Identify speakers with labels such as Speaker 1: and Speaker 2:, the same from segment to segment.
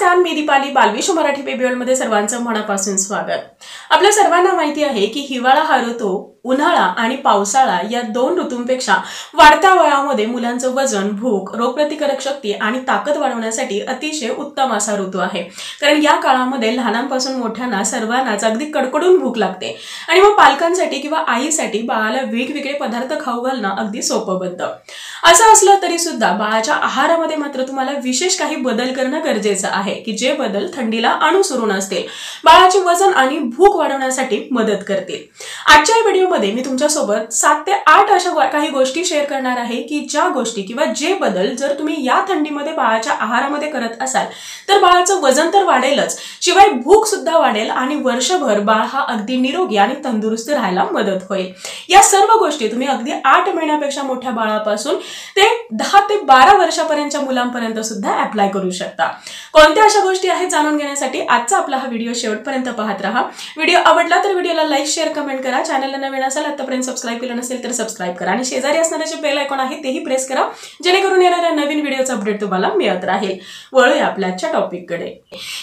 Speaker 1: नमस्कार, मी Deepali. बालविश्व Marathi baby world मध्ये सर्वांचं मनापासून स्वागत. आपल्या सर्वांना माहिती आहे की हिवाळा हा ऋतू उन्हाळा आणि पावसाळा या दोन ऋतूंपेक्षा वाढत्या वयामध्ये मुलांचं वजन, भूक, रोगप्रतिकारक शक्ती आणि ताकद वाढवण्यासाठी अतिशय उत्तम असा ऋतू आहे. कारण या काळामध्ये लहानांपासून मोठ्यांना सर्वांनाच अगदी कडकडून भूक लागते आणि मग पालकांसाठी किंवा आईसाठी बाळाला वेगवेगळे पदार्थ खाऊ घालणं अगदी सोपं बनतं. असं असलं तरी सुद्धा बाळाच्या आहारामध्ये मात्र तुम्हाला विशेष काही बदल करणं गरजेचं आहे की जे बदल थंडीला अनुसरून असतील, बाळाचे वजन आणि भूक वाढवण्यासाठी मदत करतील. आजच्या व्हिडिओमध्ये मी तुमच्यासोबत 7 ते 8 अशा काही गोष्टी शेअर करणार आहे की ज्या गोष्टी किंवा जे बदल जर तुम्ही या थंडीमध्ये बाळाच्या आहारामध्ये करत असाल तर बाळाचं वजन तर वाढेलच, शिवाय भूक सुद्धा वाढेल आणि वर्षभर बाळ हा अगदी निरोगी आणि तंदुरुस्त राहायला मदत होईल. या सर्व गोष्टी तुम्ही अगदी 8 महिन्यापेक्षा मोठ्या बाळापासून ते 10 ते 12 वर्षापर्यंतच्या मुलांपर्यंत सुद्धा अप्लाय करू शकता. कोणत्या अशा गोष्टी आहेत जाणून घेण्यासाठी आजचा आपला हा व्हिडिओ शेवटपर्यंत पाहत राहा. व्हिडिओ आवडला तर व्हिडिओला लाईक, शेअर, कमेंट करा. चॅनलला नवीन असाल, आतापर्यंत सबस्क्राईब केलं नसेल तर सबस्क्राईब करा आणि शेजारी असणारे जे बेल आयकॉन आहे तेही प्रेस करा, जेणेकरून येणाऱ्या नवीन व्हिडिओचा अपडेट तुम्हाला मिळत राहील. वळूया आपल्या आजच्या टॉपिककडे.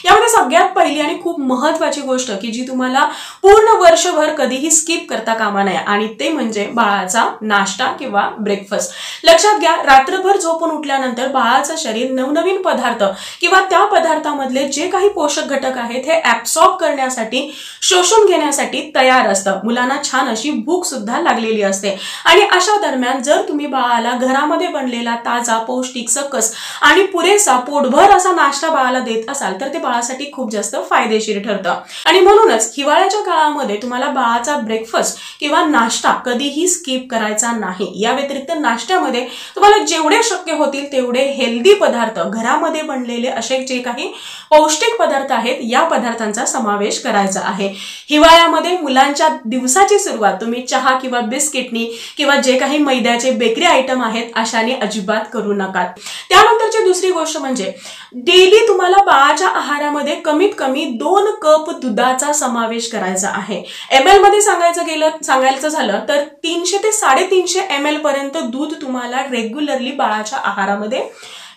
Speaker 1: यामध्ये सगळ्यात पहिली आणि खूप महत्त्वाची गोष्ट की जी तुम्हाला पूर्ण वर्षभर कधीही स्किप करता कामा नये आणि ते म्हणजे बाळाचा नाश्ता किंवा ब्रेकफास्ट. लक्षात घ्या, रात्रभर झोपून उठल्यानंतर बाळाचं शरीर नवनवीन पदार्थ किंवा त्या पदार्थामधले जे काही पोषक घटक आहेत हे ऍब्सॉर्ब करण्यासाठी, शोषून घेण्यासाठी तयार असतं. मुलांना छान अशी भूक सुद्धा लागलेली असते आणि अशा दरम्यान जर तुम्ही बाळाला घरामध्ये बनलेला ताजा, पौष्टिक, सकस आणि पुरेसा पोटभर असा नाश्ता बाळाला देत असाल तर ते बाळासाठी खूप जास्त फायदेशीर ठरतं. आणि म्हणूनच हिवाळ्याच्या काळामध्ये तुम्हाला बाळाचा ब्रेकफास्ट किंवा नाश्ता कधीही स्किप करायचा नाही. या व्यतिरिक्त नाश्त्यामध्ये तुम्हाला जेवढे शक्य होतील तेवढे हेल्दी पदार्थ, घरामध्ये बनलेले असे जे काही पौष्टिक पदार्थ आहेत या पदार्थांचा समावेश करायचा आहे. हिवाळ्यामध्ये मुलांच्या दिवसाची सुरुवात तुम्ही चहा किंवा बिस्किटनी किंवा जे काही मैद्याचे बेकरी आयटम आहेत अशाने अजिबात करू नका. त्यानंतरची दुसरी गोष्ट म्हणजे डेली तुम्हाला बाळाच्या आहारामध्ये कमीत कमी 2 कप दुधाचा समावेश करायचा आहे. ml मध्ये सांगायचं झालं तर 300 ते 350 ml पर्यंत दूध तुम्हाला रेग्युलरली बाळाच्या आहारामध्ये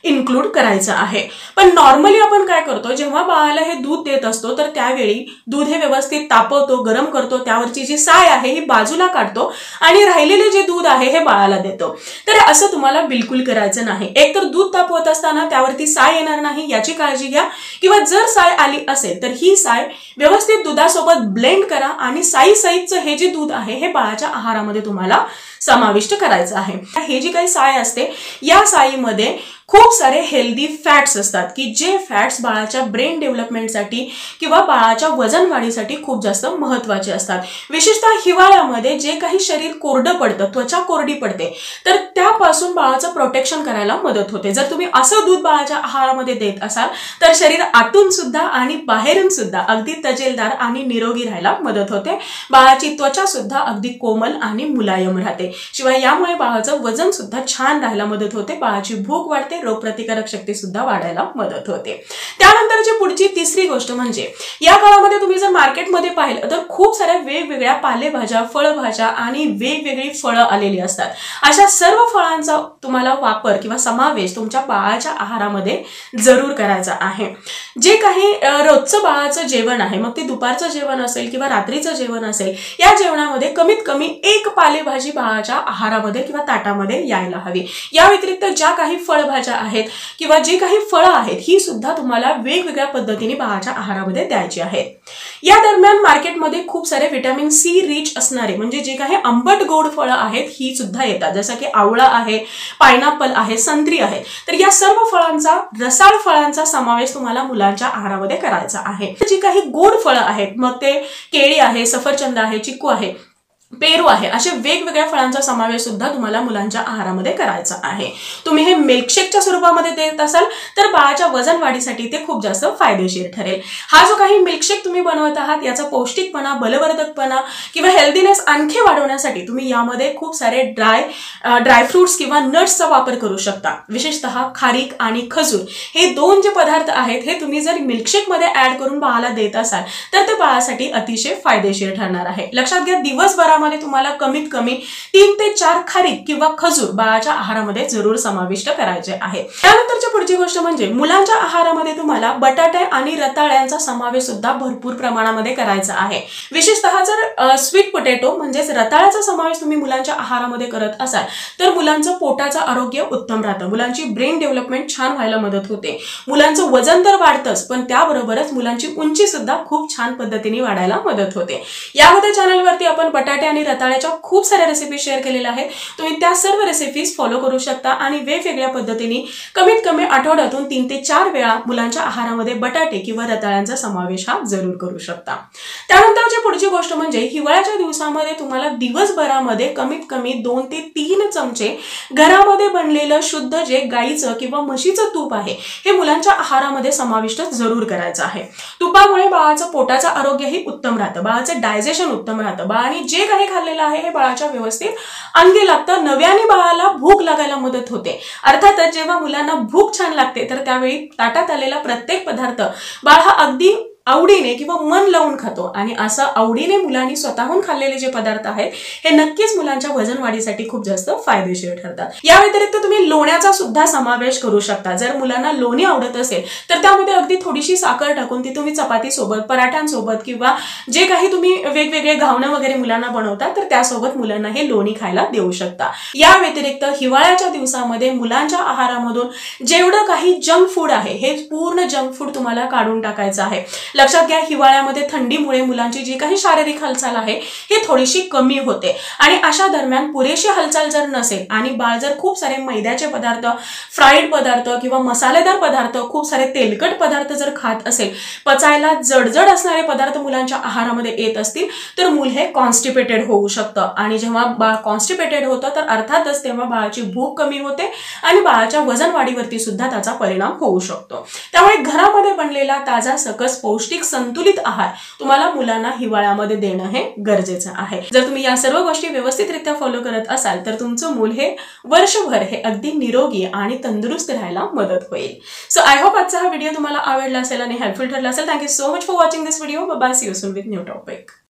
Speaker 1: इन्क्लूड करायचं आहे. पण नॉर्मली आपण काय करतो, जेव्हा बाळाला हे दूध देत असतो तर त्यावेळी दूध हे व्यवस्थित तापवतो, गरम करतो, त्यावरची जी साय आहे ही बाजूला काढतो आणि राहिलेले जे दूध आहे हे बाळाला देतो. तर असं तुम्हाला बिलकुल करायचं नाही. एक तर दूध तापवत असताना त्यावरती साय येणार नाही याची काळजी घ्या, किंवा जर साय आली असेल तर ही साय व्यवस्थित दुधासोबत ब्लेंड करा आणि साई सहितचं हे जे दूध आहे हे बाळाच्या आहारामध्ये तुम्हाला समाविष्ट करायचं आहे. हे जी काही साय असते या साईमध्ये खूप सारे हेल्दी फॅट्स असतात की जे फॅट्स बाळाच्या ब्रेन डेव्हलपमेंटसाठी किंवा बाळाच्या वजन वाढीसाठी खूप जास्त महत्त्वाचे असतात. विशेषतः हिवाळ्यामध्ये जे काही शरीर कोरडं पडतं, त्वचा कोरडी पडते, तर त्यापासून बाळाचं प्रोटेक्शन करायला मदत होते. जर तुम्ही असं दूध बाळाच्या आहारामध्ये देत असाल तर शरीर आतून सुद्धा आणि बाहेरून सुद्धा अगदी तजेलदार आणि निरोगी राहायला मदत होते. बाळाची त्वचा सुद्धा अगदी कोमल आणि मुलायम राहते. शिवाय यामुळे बाळाचं वजन सुद्धा छान राहायला मदत होते, बाळाची भूक वाढते, रोगप्रतिकारक शक्ती सुद्धा वाढायला मदत होते. त्यानंतरची पुढची तिसरी गोष्ट म्हणजे या काळामध्ये तुम्ही जर मार्केटमध्ये पाहिलं तर खूप साऱ्या वेगवेगळ्या पालेभाज्या, फळभाज्या आणि वेगवेगळी फळं आलेली असतात. अशा सर्व फळांचा तुम्हाला वापर किंवा समावेश तुमच्या बाळाच्या आहारामध्ये जरूर करायचा आहे. जे काही रोजचं बाळाचं जेवण आहे, मग ते दुपारचं जेवण असेल किंवा रात्रीचं जेवण असेल, या जेवणामध्ये कमीत कमी 1 पालेभाजी बाळाच्या आहारामध्ये किंवा ताटामध्ये यायला हवी. या व्यतिरिक्त ज्या काही फळभाज्या आहेत किंवा जे काही फळं आहेत ही सुद्धा तुम्हाला वेगवेगळ्या पद्धतीने बाळाच्या आहारामध्ये द्यायची आहेत. या दरम्यान मार्केटमध्ये खूप सारे व्हिटॅमिन सी रिच असणारे म्हणजे जे काही आंबट गोड फळं आहेत ही सुद्धा येतात, जसं की आवळा आहे, पायनॅपल आहे, संत्री आहे. तर या सर्व फळांचा, रसाळ फळांचा समावेश तुम्हाला मुलांच्या आहारामध्ये करायचा आहे. जी काही गोड फळं आहेत, मग ते केळी आहे, सफरचंद आहे, चिकू आहे, पेरू आहे, असे वेगवेगळ्या फळांचा समावेश सुद्धा तुम्हाला मुलांच्या आहारामध्ये करायचा आहे. तुम्ही हे मिल्कशेकच्या स्वरूपामध्ये देत असाल तर बाळाच्या वजन वाढीसाठी ते खूप जास्त फायदेशीर ठरेल. हा जो काही मिल्कशेक तुम्ही बनवत आहात याचा पौष्टिकपणा, बलवर्धकपणा किंवा हेल्दीनेस आणखी वाढवण्यासाठी तुम्ही यामध्ये खूप सारे ड्रायफ्रुट्स किंवा नट्सचा वापर करू शकता. विशेषतः खारीक आणि खजूर हे 2 जे पदार्थ आहेत हे तुम्ही जर मिल्कशेक मध्ये ऍड करून बाळाला देत असाल तर ते बाळासाठी अतिशय फायदेशीर ठरणार आहे. लक्षात घ्या, दिवसभरामध्ये आहारामध्ये तुम्हाला कमीत कमी 3 ते 4 खारीक किंवा खजूर बाळाच्या आहारामध्ये जरूर समाविष्ट करायचे आहे। त्यानंतरची पुढची गोष्ट म्हणजे मुलांच्या आहारामध्ये तुम्हाला बटाटे आणि रताळ्यांचा समावेश सुद्धा भरपूर प्रमाणामध्ये करायचा आहे। विशेषतः जर स्वीट पोटॅटो म्हणजेच रताळ्याचा समावेश तुम्ही मुलांच्या आहारामध्ये करत असाल तर मुलांचं पोटाचं आरोग्य उत्तम राहतं, मुलांची ब्रेन डेव्हलपमेंट छान व्हायला मदत होते, मुलांचं वजन तर वाढतंच पण त्याबरोबरच मुलांची उंची सुद्धा खूप छान पद्धतीने वाढायला मदत होते। यामध्ये चॅनलवरती आपण बटाटे आणि रताळ्याच्या खूप साऱ्या रेसिपी शेअर केलेल्या आहेत, तुम्ही त्या सर्व रेसिपीज फॉलो करू शकता आणि वेगवेगळ्या पद्धतीने कमीत कमी आठवड्यातून 3 ते 4 वेळा मुलांच्या आहारामध्ये बटाटे किंवा रताळ्यांचा समावेश हा जरूर करू शकता। त्यानंतरची पुढची गोष्ट म्हणजे हिवाळ्याच्या दिवसामध्ये तुम्हाला दिवसभरामध्ये कमीत कमी 2 ते 3 चमचे घरामध्ये बनलेलं शुद्ध जे गाईचं किंवा म्हशीचं तूप आहे हे मुलांच्या आहारामध्ये समाविष्ट जरूर करायचं आहे। तुपामुळे बाळाचं पोटाचं आरोग्यही उत्तम राहतं, बाळाचं डायजेशन उत्तम राहतं, बाळाने जे काही खाल्लेलं आहे हे बाळाच्या व्यवस्थित अंगी लागतं, नव्याने बाळाला भूक लागायला मदत होते। अर्थातच जेव्हा मुलांना भूक छान लागते तर त्यावेळी ताटात आलेला प्रत्येक पदार्थ बाळ हा अगदी आवडीने किंवा मन लावून खातो आणि असं आवडीने मुलांनी स्वतःहून खाल्लेले जे पदार्थ आहेत हे नक्कीच मुलांच्या वजन वाढीसाठी खूप जास्त फायदेशीर ठरतात। या व्यतिरिक्त तुम्ही लोण्याचा सुद्धा समावेश करू शकता। जर मुलांना लोणी आवडत असेल तर त्यामध्ये अगदी थोडीशी साखर टाकून ती तुम्ही चपाती सोबत, पराठ्यांसोबत किंवा जे काही तुम्ही वेगवेगळे घावणं वगैरे मुलांना बनवता तर त्यासोबत मुलांना हे लोणी खायला देऊ शकता। या व्यतिरिक्त हिवाळ्याच्या दिवसामध्ये मुलांच्या आहारामधून जेवढं काही जंक फूड आहे हे पूर्ण जंक फूड तुम्हाला काढून टाकायचं आहे। लक्षात घ्या, हिवाळ्यामध्ये थंडीमुळे मुलांची जी काही शारीरिक हालचाल आहे ही थोडीशी कमी होते आणि अशा दरम्यान पुरेशी हालचाल जर नसेल आणि बाळ जर खूप सारे मैद्याचे पदार्थ, फ्राईड पदार्थ किंवा मसालेदार पदार्थ, खूप सारे तेलकट पदार्थ जर खात असेल, पचायला जडजड असणारे पदार्थ मुलांच्या आहारामध्ये येत असतील तर मूल हे कॉन्स्टिपेटेड होऊ शकतं आणि जेव्हा बाळ कॉन्स्टिपेटेड होतं तर अर्थातच तेव्हा बाळाची भूक कमी होते आणि बाळाच्या वजन वाढीवरती सुद्धा त्याचा परिणाम होऊ शकतो। त्यामुळे घरामध्ये बनलेला ताजा सकस पौष्टिक संतुलित आहार तुम्हाला मुलांना हिवाळ्यामध्ये देणं हे गरजेचं आहे। जर तुम्ही या सर्व गोष्टी व्यवस्थितरित्या फॉलो करत असाल तर तुमचं मूल हे वर्षभर हे अगदी निरोगी आणि तंदुरुस्त राहायला मदत होईल। सो आय होप आजचा हा व्हिडिओ तुम्हाला आवडला असेल आणि हेल्पफुल ठरला असेल। Thank you so much for watching this video. Bye, see you soon with new topic.